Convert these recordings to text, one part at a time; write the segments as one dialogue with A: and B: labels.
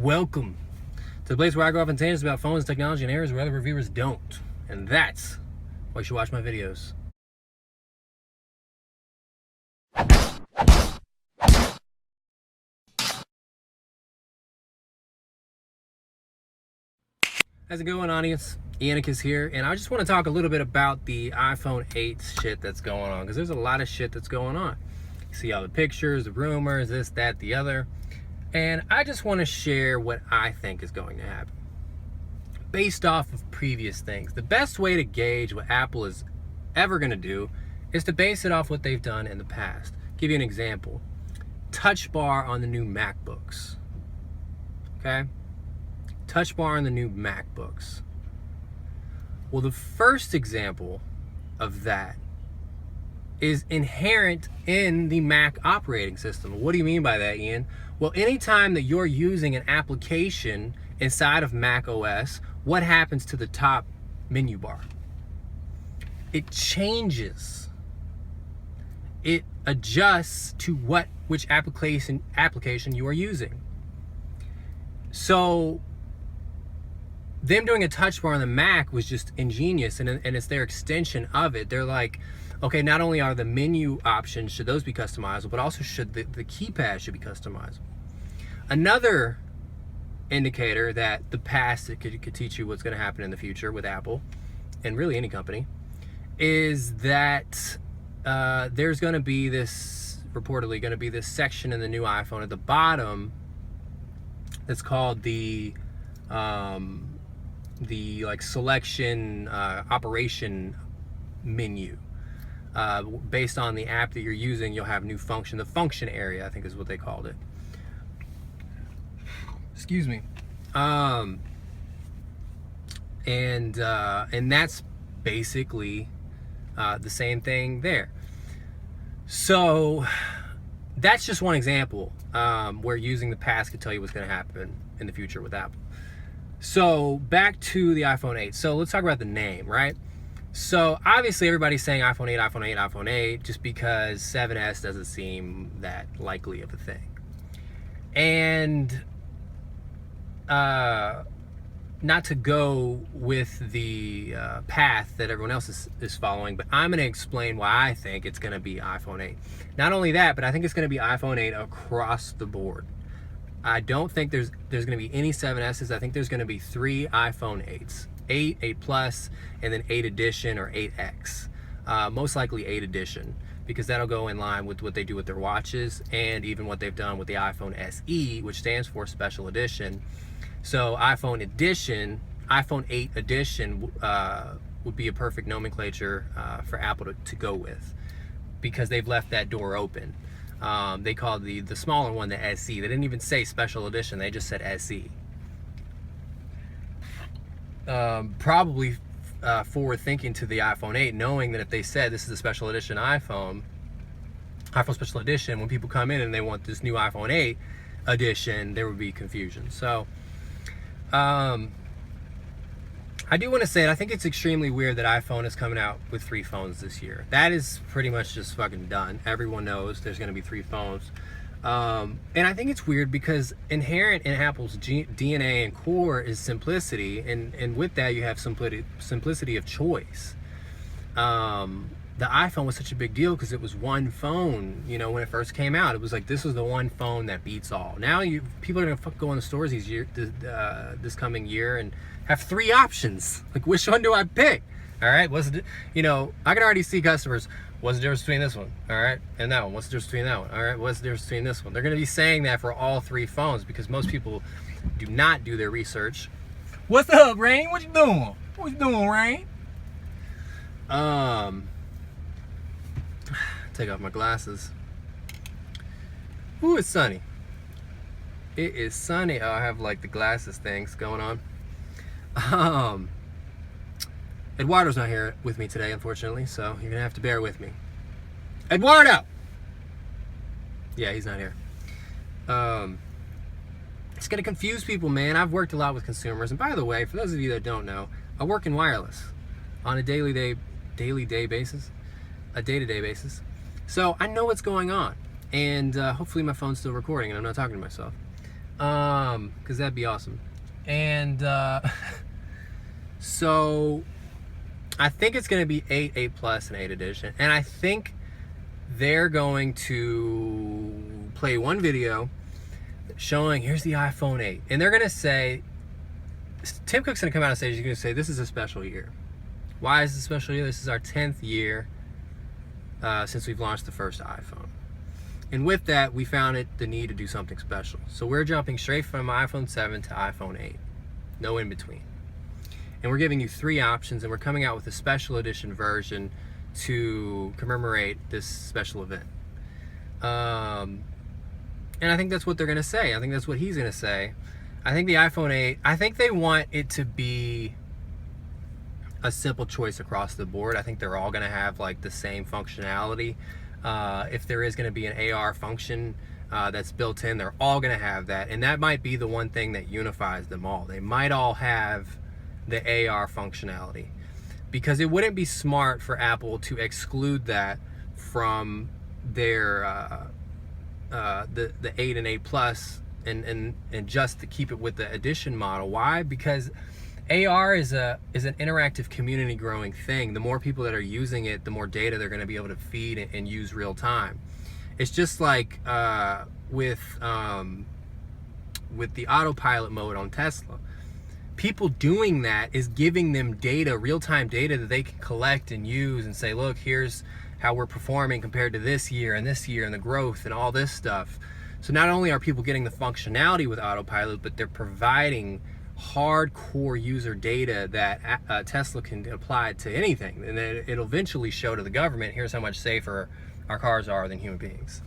A: Welcome to the place where I go off on tangents about phones, technology, and areas where other reviewers don't. And that's why you should watch my videos. How's it going, audience? Yannick here, and I just want to talk a little bit about the iPhone 8 shit that's going on, because there's a lot of shit that's going on. You see all the pictures, the rumors, this, that, the other, and I just want to share what I think is going to happen based off of previous things. The best way to gauge what Apple is ever going to do is to base it off what they've done in the past. Give you an example. Touch bar on the new MacBooks. Okay? Touch bar on the new MacBooks. Well, the first example of that is inherent in the Mac operating system. What do you mean by that, Ian? Well, anytime that you're using an application inside of Mac OS, what happens to the top menu bar? It changes. It adjusts to which application you are using. So them doing a touch bar on the Mac was just ingenious, and it's their extension of it. They're like, okay, not only are the menu options, should those be customizable, but also should the keypad should be customizable. Another indicator that the past could teach you what's going to happen in the future with Apple, and really any company, is that there's going to be reportedly going to be this section in the new iPhone at the bottom that's called the like selection operation menu. Based on the app that you're using, you'll have new function. The function area, I think, is what they called it. Excuse me. And that's basically the same thing there. So that's just one example where using the past could tell you what's going to happen in the future with Apple. So back to the iPhone 8. So let's talk about the name, right? So obviously everybody's saying iPhone 8, iPhone 8, iPhone 8, just because 7S doesn't seem that likely of a thing. And not to go with the path that everyone else is following, but I'm going to explain why I think it's going to be iPhone 8. Not only that, but I think it's going to be iPhone 8 across the board. I don't think there's going to be any 7S's. I think there's going to be 3 iPhone 8s. 8, 8 Plus, and then 8 Edition or 8X. Most likely 8 Edition, because that'll go in line with what they do with their watches and even what they've done with the iPhone SE, which stands for Special Edition. So iPhone 8 Edition would be a perfect nomenclature for Apple to go with, because they've left that door open. They called the smaller one the SE. They didn't even say Special Edition, they just said SE. Probably forward thinking to the iPhone 8, knowing that if they said this is a Special Edition iPhone Special Edition, when people come in and they want this new iPhone 8 edition, there would be confusion. So I do want to say it, I think it's extremely weird that iPhone is coming out with 3 phones this year. That is pretty much just fucking done. Everyone knows there's going to be 3 phones. And I think it's weird because inherent in Apple's DNA and core is simplicity, and with that you have simplicity of choice. The iPhone was such a big deal because it was one phone. You know, when it first came out, it was like, this was the one phone that beats all. Now people are gonna go in the stores this coming year and have 3 options. Like, which one do I pick? All right, I can already see customers. What's the difference between this one? All right, and that one. What's the difference between that one? All right, what's the difference between this one? They're going to be saying that for all 3 phones because most people do not do their research. What's up, Rain? What you doing? What you doing, Rain? Take off my glasses. Ooh, it's sunny. It is sunny. Oh, I have like the glasses things going on. Eduardo's not here with me today, unfortunately, so you're gonna have to bear with me. Eduardo! Yeah, he's not here. It's gonna confuse people, man. I've worked a lot with consumers, and by the way, for those of you that don't know, I work in wireless on a day-to-day basis. So I know what's going on, and hopefully my phone's still recording and I'm not talking to myself. Because that'd be awesome. And so I think it's going to be 8, 8 Plus, and 8 Edition. And I think they're going to play one video showing, here's the iPhone 8. And they're going to say, Tim Cook's going to come out on stage, he's going to say, this is a special year. Why is it a special year? This is our 10th year since we've launched the first iPhone. And with that, we found the need to do something special. So we're jumping straight from iPhone 7 to iPhone 8. No in between. And we're giving you 3 options, and we're coming out with a special edition version to commemorate this special event. And I think that's what they're going to say. I think that's what he's going to say. I think the iPhone 8, I think they want it to be a simple choice across the board. I think they're all going to have like the same functionality. If there is going to be an AR function that's built in, they're all going to have that. And that might be the one thing that unifies them all. They might all have the AR functionality, because it wouldn't be smart for Apple to exclude that from their the 8 and 8 Plus and just to keep it with the edition model. Why? Because AR is an interactive community growing thing. The more people that are using it, the more data they're going to be able to feed and use real time. It's just like with the autopilot mode on Tesla. People doing that is giving them data, real-time data that they can collect and use and say, look, here's how we're performing compared to this year and the growth and all this stuff. So not only are people getting the functionality with autopilot, but they're providing hardcore user data that Tesla can apply to anything. And then it'll eventually show to the government, here's how much safer our cars are than human beings.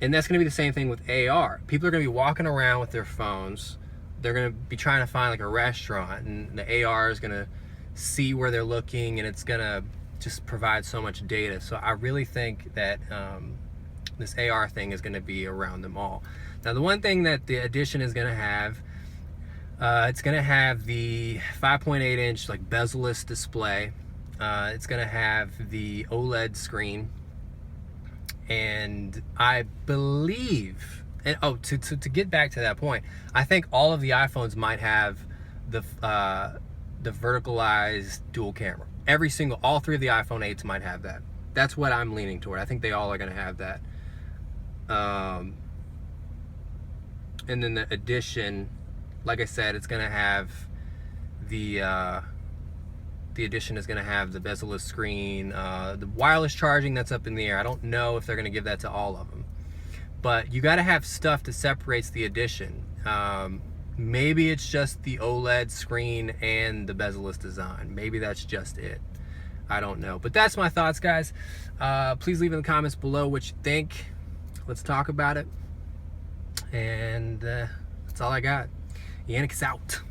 A: And that's going to be the same thing with AR. People are going to be walking around with their phones. They're going to be trying to find like a restaurant, and the AR is going to see where they're looking, and it's going to just provide so much data. So I really think that this AR thing is going to be around them all. Now, the one thing that the Edition is going to have, it's going to have the 5.8 inch like bezel-less display. It's going to have the OLED screen, and I believe, and to get back to that point, I think all of the iPhones might have the verticalized dual camera. All 3 of the iPhone 8s might have that. That's what I'm leaning toward. I think they all are going to have that. And then the Edition, like I said, it's going to have the Edition is going to have the bezel-less screen, the wireless charging, that's up in the air. I don't know if they're going to give that to all of them, but you got to have stuff that separates the Edition. Maybe it's just the OLED screen and the bezel-less design. Maybe that's just it. I don't know. But that's my thoughts, guys. Please leave in the comments below what you think. Let's talk about it. And that's all I got. Yannick is out.